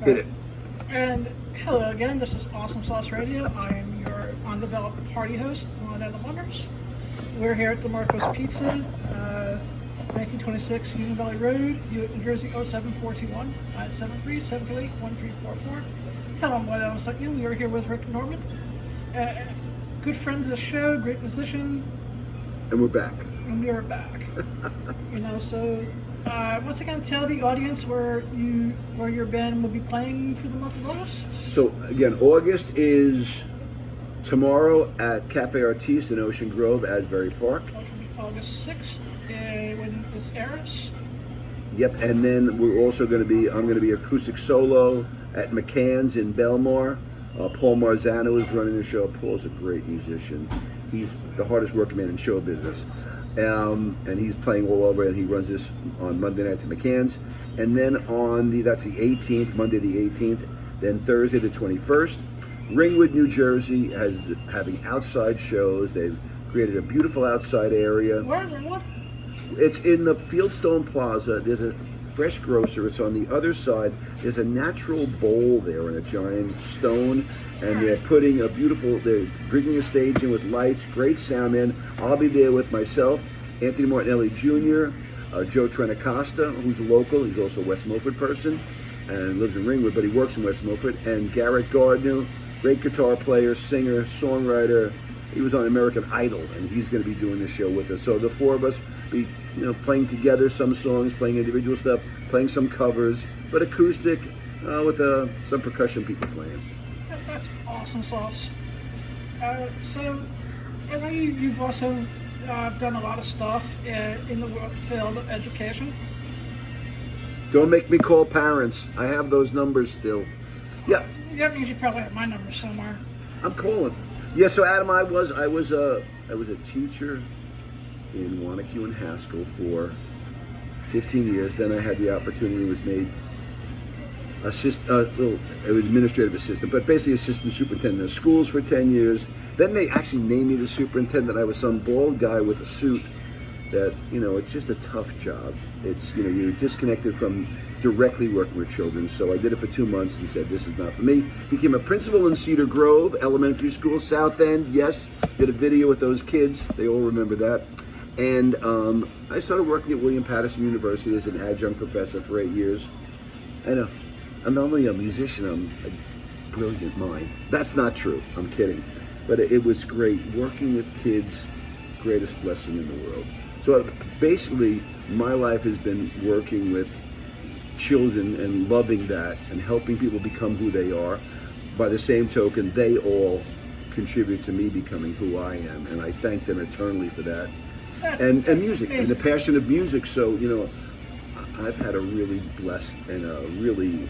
Hit it. And hello again, this is Awesome Sauce Radio. I am your undeveloped party host, One of the Wonders. We're here at the Marco's Pizza, 1926 Union Valley Road, New Jersey 07421, 973-728-1344. Tell them what I was like. We are here with Rick Norman, good friend of the show, great musician. And we're back. And we are back. So once again, tell the audience where your band will be playing for the month of August. So again, August is tomorrow at Cafe Artiste in Ocean Grove, Asbury Park. August 6th, when this airs. Yep, and then I'm going to be acoustic solo at McCann's in Belmar. Paul Marzano is running the show. Paul's a great musician. He's the hardest working man in show business. And he's playing all over, and he runs this on Monday nights at McCann's. And then that's the 18th, Monday the 18th. Then Thursday the 21st, Ringwood, New Jersey is having outside shows. They've created a beautiful outside area. Where is Ringwood? It's in the Fieldstone Plaza. There's a fresh grocer. It's on the other side. There's a natural bowl there in a giant stone. And they're they're bringing a stage in with lights, great sound in. I'll be there with myself, Anthony Martinelli Jr., Joe Trentacosta, who's a local. He's also a West Milford person and lives in Ringwood, but he works in West Milford. And Garrett Gardner, great guitar player, singer, songwriter. He was on American Idol, and he's going to be doing the show with us. So the four of us be playing together some songs, playing individual stuff, playing some covers, but acoustic with some percussion people playing. That's awesome sauce. So, I know you've also done a lot of stuff in the field of education. Don't make me call parents. I have those numbers still. Yeah. Yeah, you should probably have my number somewhere. I'm calling. Yeah. So Adam, I was a teacher in Wanacue and Haskell for 15 years. Then I had the opportunity, was made administrative assistant, but basically assistant superintendent of schools for 10 years. Then they actually named me the superintendent. I was some bald guy with a suit that, it's just a tough job. It's, you're disconnected from directly working with children. So I did it for 2 months and said, this is not for me. Became a principal in Cedar Grove Elementary School, South End. Yes, did a video with those kids. They all remember that. And I started working at William Patterson University as an adjunct professor for 8 years. And I'm not only a musician, I'm a brilliant mind. That's not true. I'm kidding. But it was great working with kids, greatest blessing in the world. So basically, my life has been working with children and loving that and helping people become who they are. By the same token, they all contribute to me becoming who I am, and I thank them eternally for that. And music, and the passion of music. So, I've had a really blessed and a really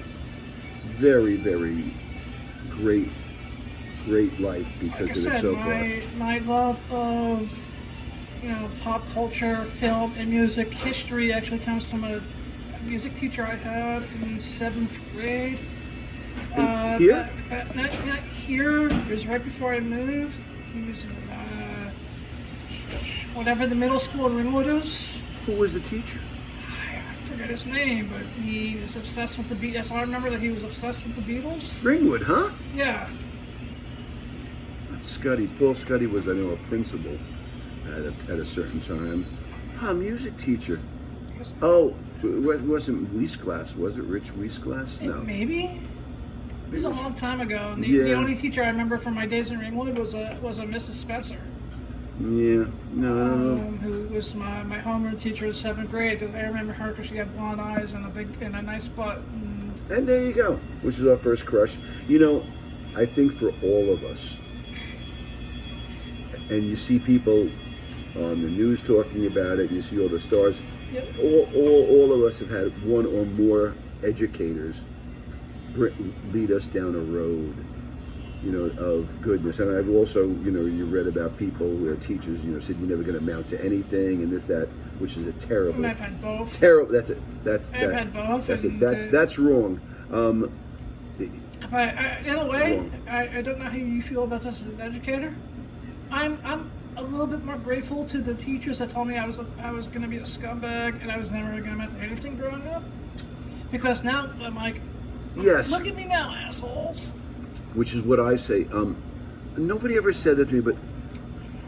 very, very great life because of it so far. My love of pop culture, film, and music history actually comes from a music teacher I had in 7th grade. Here? Not here. It was right before I moved. He was in whatever the middle school in Ringwood is. Who was the teacher? I forget his name, but he was obsessed with the Beatles. I remember that he was obsessed with the Beatles. Ringwood, huh? Yeah. Scuddy. Paul Scuddy was, I know, a principal at a certain time. Music teacher. Oh, it wasn't Weisglass, was it? Rich Weisglass? No. Maybe. It was a long time ago. And the only teacher I remember from my days in Ringwood was a Mrs. Spencer. Yeah, no. Who was my homeroom teacher in 7th grade. I remember her because she had blonde eyes and a nice butt. And there you go, which is our first crush. I think for all of us, and you see people on the news talking about it, you see all the stars. Yep. All of us have had one or more educators lead us down a road, of goodness. And I've also, you read about people where teachers, said you're never going to amount to anything and this, that, which is a terrible. I've had both. Terrible. That's it. I've had both. That's wrong. But in a way, I don't know how you feel about this as an educator. I'm a little bit more grateful to the teachers that told me I was going to be a scumbag and I was never going to amount to anything growing up. Because now I'm like, Yes. Look at me now, assholes. Which is what I say. Nobody ever said that to me, but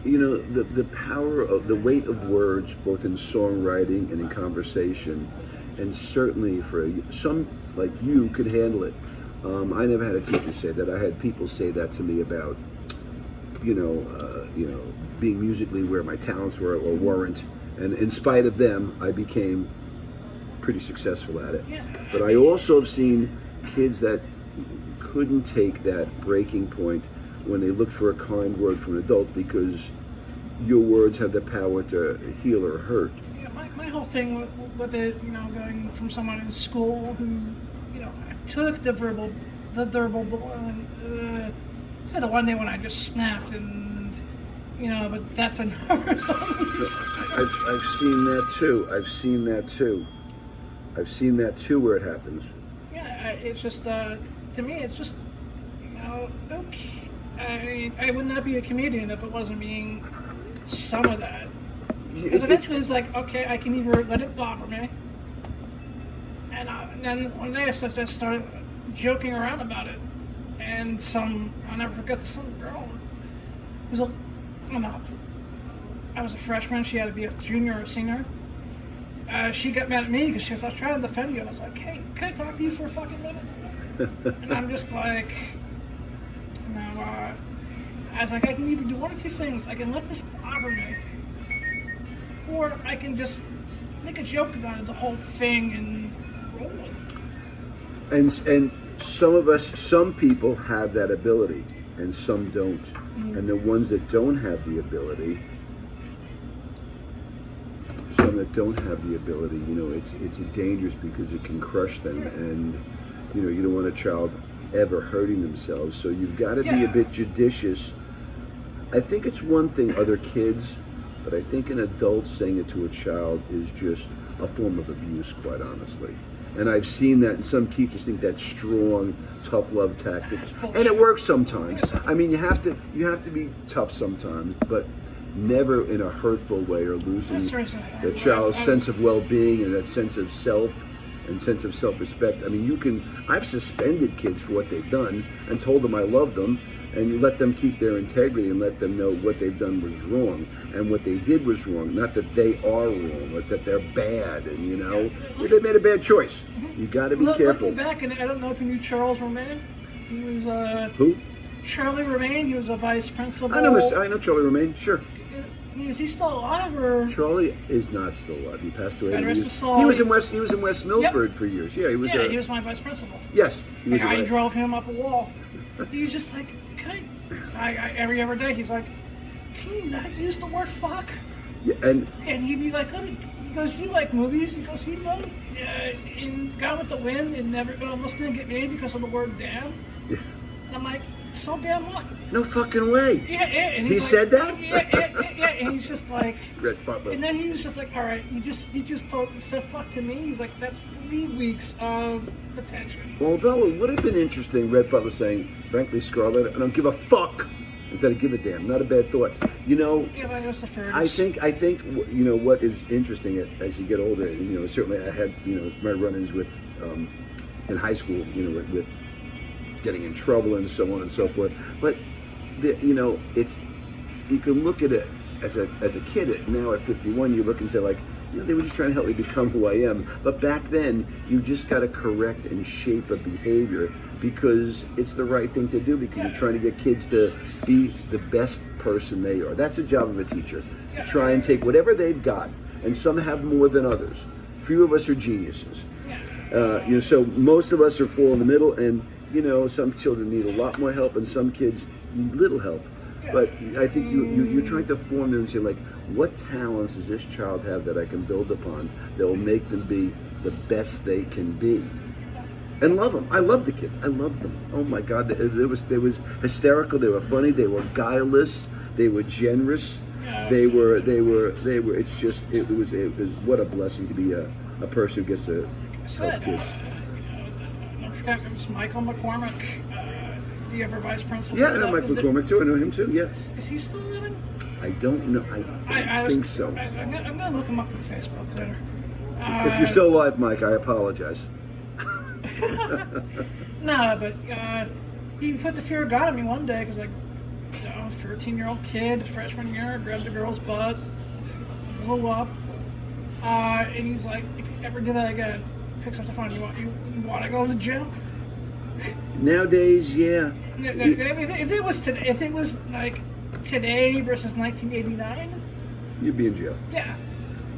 you know, the power of the weight of words, both in songwriting and in conversation, and certainly for some like you could handle it. I never had a teacher say that. I had people say that to me about, being musically where my talents were or weren't, and in spite of them, I became pretty successful at it. Yeah. But I also have seen kids that couldn't take that breaking point when they looked for a kind word from an adult because your words have the power to heal or hurt. Yeah, my whole thing with it, going from someone in school who, took the verbal blow and said one day when I just snapped and, but that's another. I've seen that too. I've seen that too where it happens. Yeah, it's just, to me, it's just, okay. I mean, I would not be a comedian if it wasn't being some of that. Because eventually it's like, okay, I can either let it bother me, and then one day I just started joking around about it, and I'll never forget, some girl was I was a freshman, she had to be a junior or a senior. She got mad at me because I was trying to defend you, and I was like, hey, can I talk to you for a fucking minute? And I'm just like, I was like, I can either do one of two things. I can let this bother me, or I can just make a joke about it, the whole thing, and roll it. And some people have that ability, and some don't. And the ones that don't have the ability, it's dangerous because it can crush them, and you don't want a child ever hurting themselves. So you've got to be a bit judicious. I think it's one thing other kids, but I think an adult saying it to a child is just a form of abuse, quite honestly. And I've seen that, and some teachers think that's strong, tough love tactics, and it works sometimes. I mean, you have to be tough sometimes, but never in a hurtful way or losing the child's sense of well-being and that sense of self and sense of self-respect. I mean, I've suspended kids for what they've done and told them I love them, and you let them keep their integrity and let them know what they've done was wrong and what they did was wrong, not that they are wrong or that they're bad, and they made a bad choice. You got to be careful. Looking back, and I don't know if you knew Charles Romain. He was Who? Charlie Romain. He was a vice principal. I know Charlie Romain. Sure. Is he still alive, or? He is not still alive. He passed away. He was in West Milford for years. Yeah, he was. He was my vice principal. Yes, he was. I drove him up a wall. He was just like, every other day he's like, can you not use the word fuck? Yeah, and he'd be like, he goes, you like movies? He goes, in Gone with the Wind, it almost didn't get made because of the word damn. Yeah. And I'm like, so damn what? No fucking way. Yeah, and he said that? Yeah, and he's just like, Rhett Butler. And then he was just like, all right, you just said fuck to me. He's like, that's 3 weeks of detention. Although it would have been interesting, Rhett Butler saying, frankly, Scarlett, I don't give a fuck, instead of give a damn. Not a bad thought. Yeah, but it was the 30s. I think what is interesting as you get older, certainly I had, my run-ins with, in high school, with getting in trouble and so on and so forth. But it's, you can look at it as a kid. Now at 51, you look and say like, they were just trying to help me become who I am. But back then, you just got to correct and shape a behavior because it's the right thing to do, because you're trying to get kids to be the best person they are. That's the job of a teacher, to try and take whatever they've got, and some have more than others. Few of us are geniuses. So most of us are fall in the middle, and some children need a lot more help, and some kids need little help. But I think you're trying to form them and say, like, what talents does this child have that I can build upon that will make them be the best they can be? And love them. I love the kids. I love them. Oh my God, they was hysterical. They were funny. They were guileless. They were generous. They were. It's just it was what a blessing to be a person who gets to help kids. Don't forget, it was Michael McCormick, the ever vice principal. Yeah, I know Michael McCormick too. I know him too. Yes. Is he still living? I don't know. I think so. I'm gonna look him up on Facebook later. If you're still alive, Mike, I apologize. No, but he put the fear of God in me one day because, like, 13-year-old kid, freshman year, grabbed a girl's butt, blew up, and he's like, if you ever do that again, picks up the phone. You want to go to the gym? Nowadays, yeah. If it was like today versus 1989, You'd be in jail. yeah.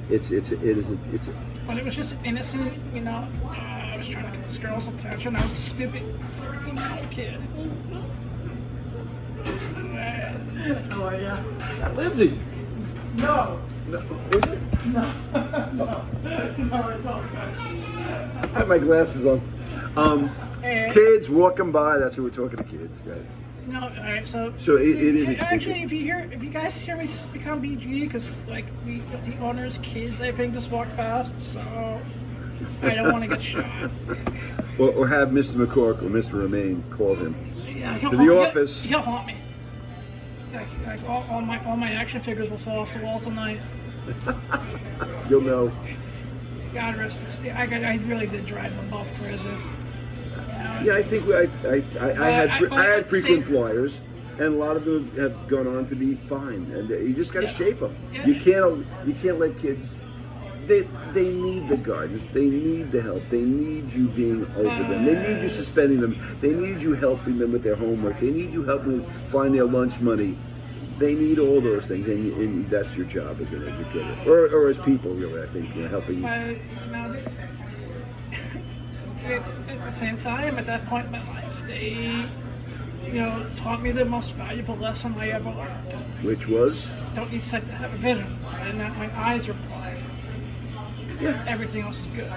It's But it was just innocent, I was trying to get this girl's attention. I was a stupid 13-year-old kid. How are ya? Lindsay. No, No, is it? no, it's all good. I have my glasses on. And- Kids walking by. That's what we're talking to kids, guys. No, all right. So it is. actually, if you guys hear me become BG, because like the owner's kids, I think, just walked past, so I don't want to get shot. Or have Mr. McCork or Mr. Romaine call him. Yeah, To the office. He'll haunt me. Like all my action figures will fall off the wall tonight. You'll know. God rest his. I really did drive them both crazy. Yeah, I think I had frequent see- flyers, and a lot of them have gone on to be fine. And you just got to Yeah. shape them. Yeah. You can't let kids. They need the guidance. They need the help. They need you being over them. They need you suspending them. They need you helping them with their homework. They need you helping them find their lunch money. They need all those things, and that's your job as an educator, or as people, really. I think helping. Now, at the same time, at that point in my life, they, taught me the most valuable lesson I ever learned. Which was Don't need sight to have a vision, and that my eyes are blind. Yeah. Everything else is good.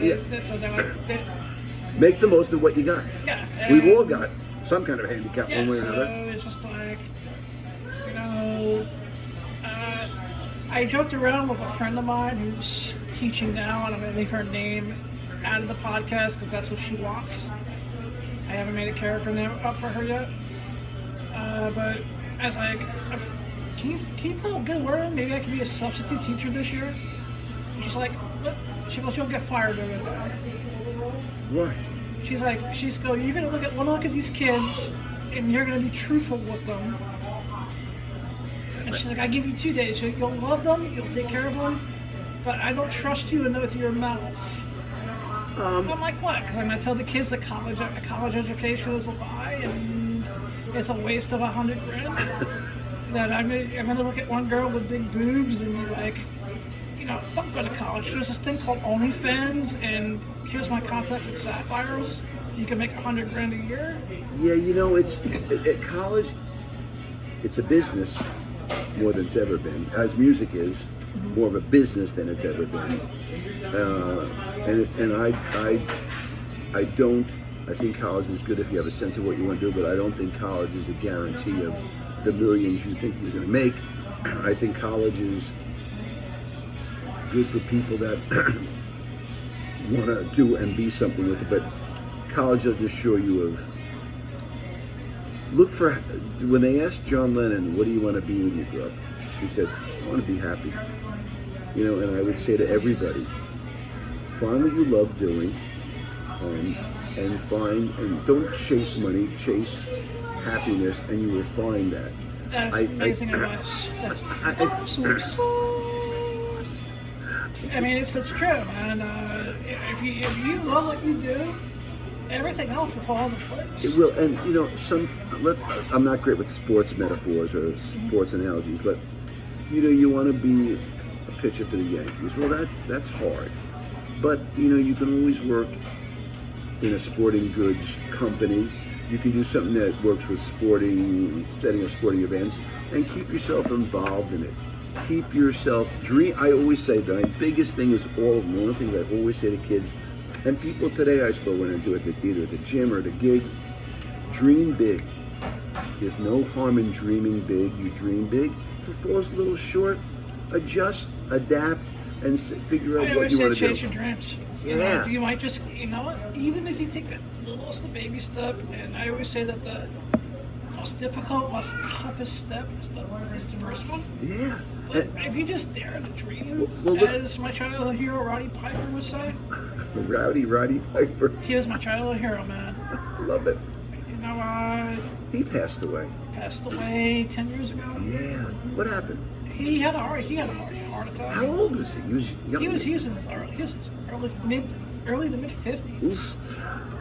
yeah. So they're like, Make the most of what you got. yeah. We've all got some kind of handicap Yeah, one way or so another. it's just like, I joked around with a friend of mine who's teaching now, and I'm going to leave her name out of the podcast because that's what she wants. I haven't made a character name up for her yet. But I was like, can you put a good word in? Maybe I can be a substitute teacher this year. And she's like, look, she goes, you'll get fired doing that. Why? She's like, you're gonna look at these kids, and you're gonna be truthful with them. And she's like, I give you 2 days. You'll love them, you'll take care of them, but I don't trust you enough with your mouth. I'm like, what? Because I'm gonna tell the kids that college education is a lie and it's a waste of $100,000. That I'm gonna look at one girl with big boobs and be like, don't go to college. There's this thing called OnlyFans, and here's my contacts at Sapphires. You can make $100,000 a year. Yeah, it's at college. It's a business more than it's ever been. As music is more of a business than it's ever been. I don't. I think college is good if you have a sense of what you want to do, but I don't think college is a guarantee of the millions you think you're going to make. I think college is good for people that want to do and be something with it, but college doesn't assure you of. Look for, when they asked John Lennon, what do you want to be when you grow up? He said, I want to be happy. And I would say to everybody, find what you love doing, and don't chase money, chase happiness, and you will find that. That's amazing advice. That's awesome sauce. I mean, it's true, man. If you love what you do, everything else will fall into place. It will, and I'm not great with sports metaphors or sports analogies, but you want to be a pitcher for the Yankees. Well, that's hard, but you can always work in a sporting goods company. You can do something that works with setting up sporting events, and keep yourself involved in it. Keep yourself dream. I always say the biggest thing is all of them. One of the things I always say to kids, and people today I still went into it, either at the gym or at a gig. Dream big. There's no harm in dreaming big. You dream big. If it falls a little short, adjust, adapt, and figure out what you want to do. Chase your dreams. Yeah. You might just, even if you take the littlest baby step, and I always say that most difficult, most toughest step is the first one. Yeah. But if you just dare to dream, Well, look- as my childhood hero Roddy Piper would say, Rowdy Roddy Piper. he was my childhood hero, man. Love it. You know, He passed away. passed away 10 years ago. Yeah. What happened? He had a heart attack. How old was he? He was young. He was in his early to mid 50s. Oof.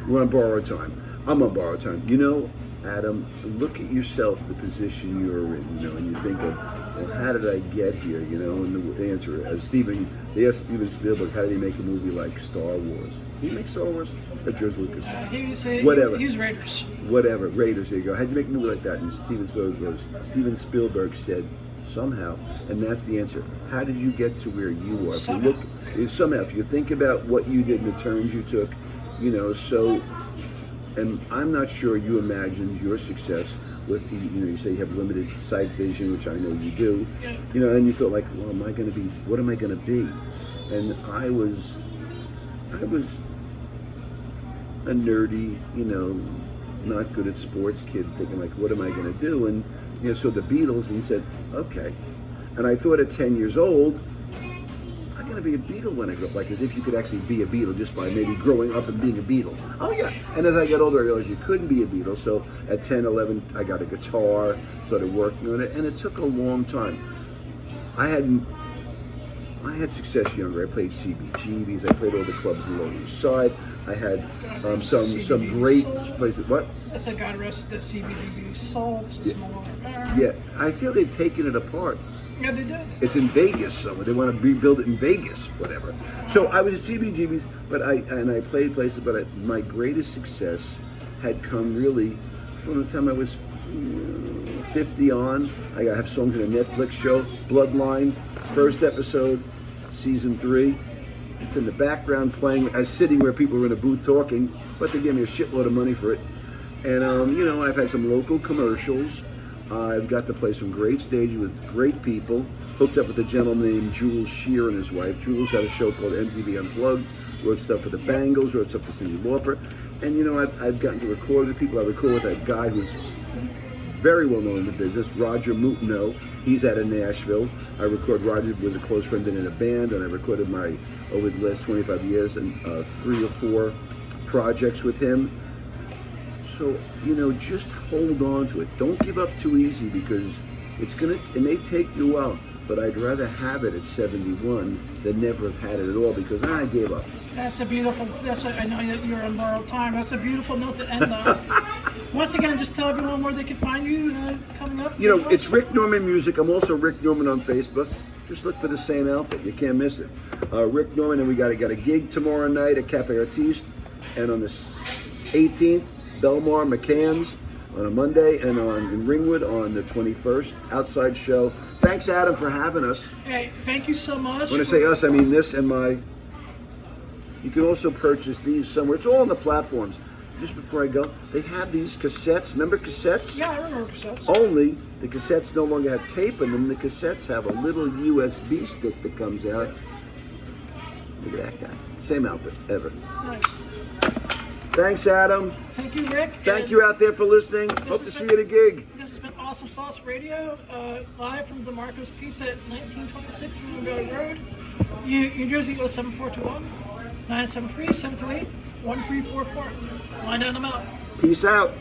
We're on borrowed time. I'm on borrowed time. You know, Adam, look at yourself, the position you're in, you know, and you think of, well, how did I get here, you know? And the answer, they asked Steven Spielberg, how did he make a movie like Star Wars? Did he make Star Wars? Or George Lucas? Whatever. He was Raiders. Whatever, Raiders, there you go. How'd you make a movie like that? And Steven Spielberg said, somehow, and that's the answer. How did you get to where you are? Somehow. If you think about what you did and the turns you took, you know, so, and I'm not sure you imagined your success with, you know, you say you have limited sight vision, which I know you do, Yeah. you know, and you thought like, well, what am I going to be? And I was a nerdy, you know, not good at sports kid, thinking like, what am I going to do? And you know, so the Beatles, and said, okay. And I thought at 10 years old, I'm going to be a Beatle when I grow up, like as if you could actually be a Beatle just by maybe growing up and being a Beatle. Oh yeah. And as I got older, I realized you couldn't be a Beatle. So at 10, 11, I got a guitar, started working on it, and it took a long time. I had success younger. I played CBGBs. I played all the clubs in the Lower East Side. I had some great places. What? I said, God rest the CBGB soul. It's a small band. Yeah, I feel they've taken it apart. Yeah, they did. It's in Vegas somewhere. They want to rebuild it in Vegas, whatever. So I was at CBGB's, but I played places. But my greatest success had come really from the time I was 50 on. I have songs in a Netflix show, Bloodline, first episode, season 3. It's in the background playing. I was sitting where people were in a booth talking, but they gave me a shitload of money for it. And you know, I've had some local commercials. I've got to play some great stages with great people. Hooked up with a gentleman named Jules Shear and his wife. Jules had a show called MTV Unplugged. Wrote stuff for the Bangles. Wrote stuff for Cyndi Lauper. And you know, I've gotten to record with people. I record with a guy who's very well known in the business, Roger Moutino. He's out of Nashville. I record Roger with a close friend in a band, and I recorded over the last 25 years and 3 or 4 projects with him. So, you know, just hold on to it. Don't give up too easy, because it may take you a while, but I'd rather have it at 71 than never have had it at all, because I gave up. I know that you're on borrowed time. That's a beautiful note to end on. Once again, just tell everyone where they can find you coming up. You know, it's Rick Norman Music. I'm also Rick Norman on Facebook. Just look for the same outfit. You can't miss it. Rick Norman, and we got a gig tomorrow night at Cafe Artiste, and on the 18th, Belmar McCann's on a Monday, and in Ringwood on the 21st, outside show. Thanks, Adam, for having us. Hey, thank you so much. When I say us, I mean this and my. You can also purchase these somewhere. It's all on the platforms. Just before I go, they have these cassettes. Remember cassettes? Yeah, I remember cassettes. Only the cassettes no longer have tape in them. The cassettes have a little USB stick that comes out. Look at that guy. Same outfit ever. Nice. Thanks, Adam. Thank you, Rick. Thank you out there for listening. Hope to see you at a gig. This has been Awesome Sauce Radio, live from DeMarco's Pizza at 1926 Moonville Road, New Jersey 07421 973-728-1344. Line down the mountain. Peace out.